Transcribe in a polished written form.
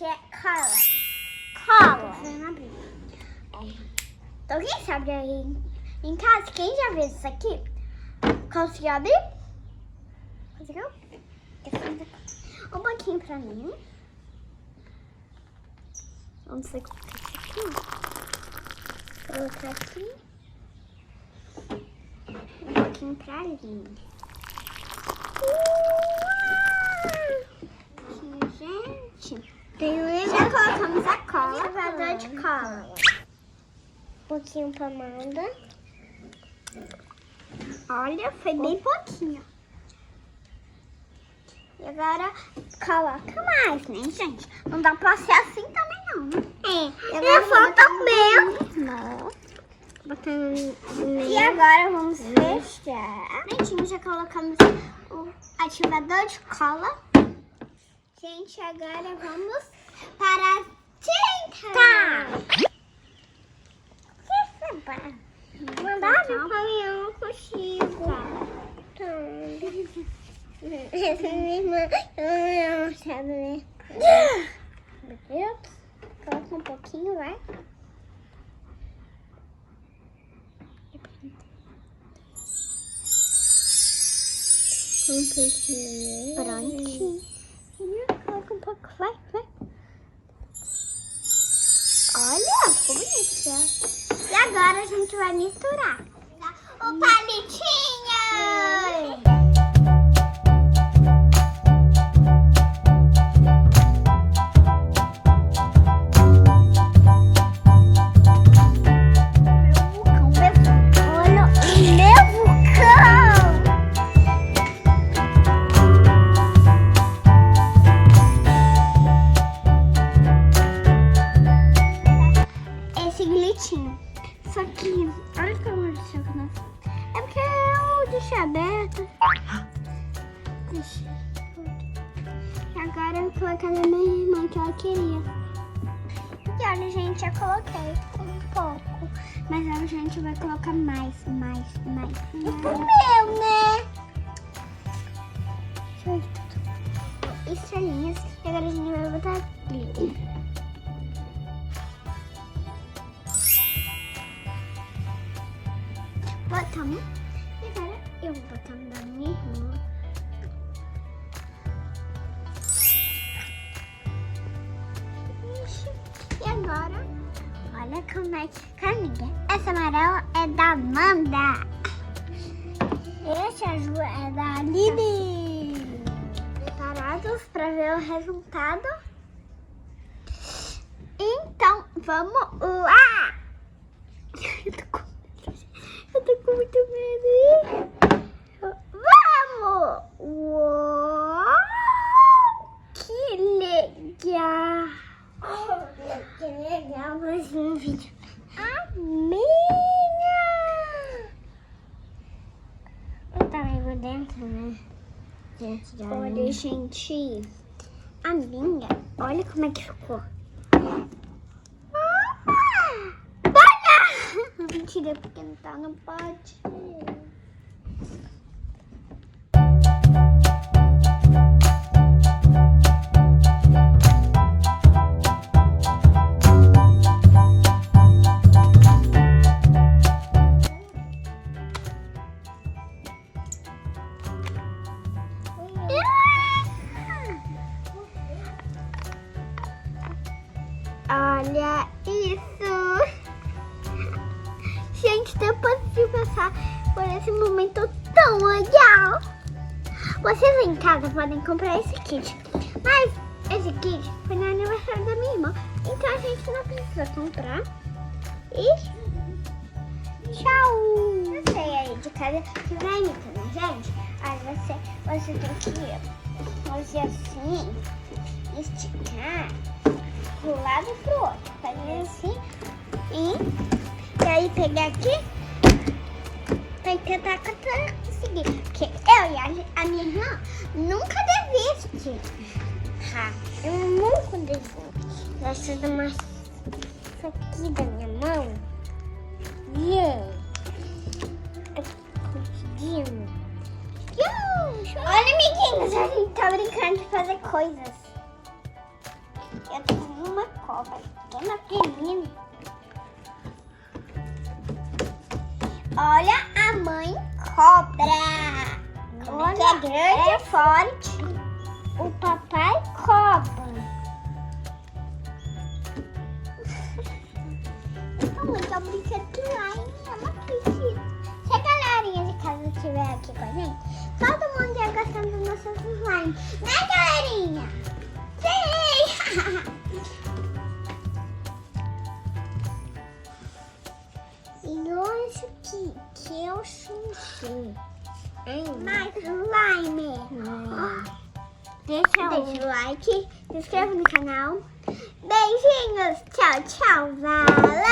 gente, é Clara. Então, quem sabe aí em casa, quem já viu isso aqui, conseguiu abrir? Conseguiu? Um pouquinho pra mim. Vamos ver como é isso aqui. Vou colocar aqui. Um pouquinho pra Aline. Aqui, gente. Já colocamos a cola. Ativador de cola. Um pouquinho pomada. Olha, foi bem pouquinho. E agora coloca mais, né, gente? Não dá pra ser assim também, não, né? É, falta mesmo. E agora vamos fechar. Prontinho, já colocamos o ativador de cola. Gente, agora vamos para a tinta. Mandar pra mim, eu não consigo. Essa mesma eu não sabe, né? Meu Deus. Coloca um pouquinho, vai. Um pouquinho. Prontinho. Coloca um pouco, vai. Olha, ficou bonito já. E agora a gente vai misturar. O palitinho! Só que, olha como eu deixei com nós. É porque eu deixei aberto. E agora eu vou colocar na minha irmã que ela queria. E olha, gente, eu coloquei um pouco. Mas a gente vai colocar mais. E pro meu, né? Estrelinhas. E agora a gente vai botar glitter. Botamos. E agora eu vou botar na minha irmã. E agora, olha como é que fica, amiga. Essa amarela é da Amanda. Esse azul é da Aline. Preparados para ver o resultado? Então, vamos lá! Eu tô com muito medo. Vamos! Uou! Que legal! Que legal, mais um vídeo. A minha! Eu tava dentro, né? Dentro da minha. Olha, gente. A minha, olha como é que ficou. Mentira, porque não tá no pote. Olha isso! Gente, depois de passar por esse momento tão legal, vocês em casa podem comprar esse kit. Mas esse kit foi no aniversário da minha irmã, então a gente não precisa comprar. E tchau! Você aí de casa que vai imitando, gente. Aí você tem que fazer assim, esticar pro lado e pro outro. Fazer assim e aí pegar aqui pra tentar conseguir. Porque eu e a minha irmã nunca desiste. Eu nunca desisto. Essa é uma isso aqui da minha mão. Conseguimos. Olha, amiguinhos, a gente tá brincando de fazer coisas. Eu tenho uma cobra. Dona Pequenina. Olha a mãe cobra. Olha, que é grande e forte. O papai cobra. Eu tô brincando lá, hein? Eu não acredito. Se a galerinha de casa estiver aqui com a gente, todo mundo ia gostando dos nossos slime. Né, galerinha? Sim! E hoje que eu sujei. Mais slime. Deixa o like, se inscreva no canal. Beijinhos. Tchau, tchau. Valeu!